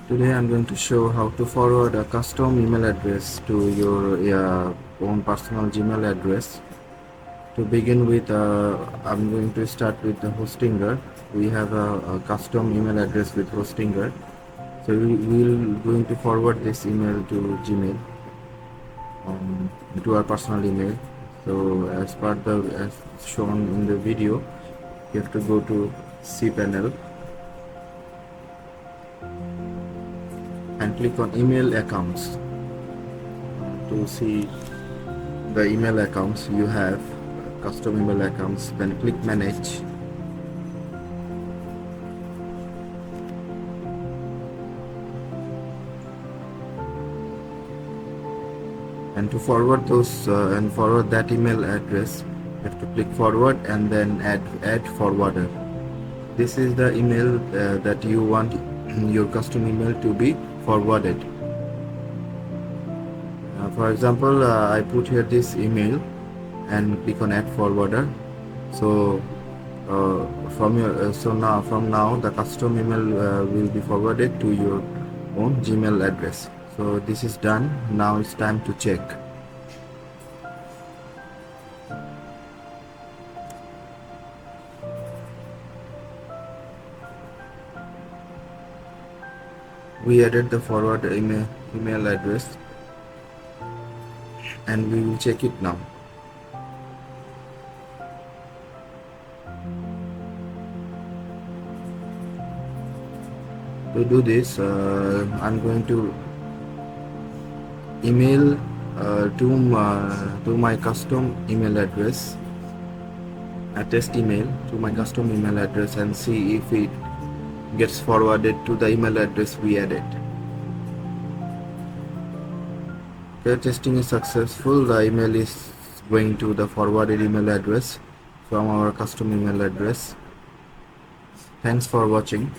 Today I'm going to show how to forward a custom email address to your own personal Gmail address. To begin with, I'm going to start with the Hostinger. We have a custom email address with Hostinger. So we'll going to forward this email to Gmail, to our personal email. So as shown in the video, you have to go to cPanel and click on email accounts to see the email accounts you have, custom email accounts. Then click manage, and to forward those and forward that email address, you have to click forward and then add forwarder. This is the email that you want your custom email to be forwarded. For example, I put here this email and click on add forwarder. So from now the custom email will be forwarded to your own Gmail address. So this is done. Now it's time to check. We added the forward email address and we will check it now. To do this, I'm going to email to my custom email address, a test email to my custom email address, and see if it gets forwarded to the email address we added. Okay, testing is successful. The email is going to the forwarded email address from our custom email address. Thanks for watching.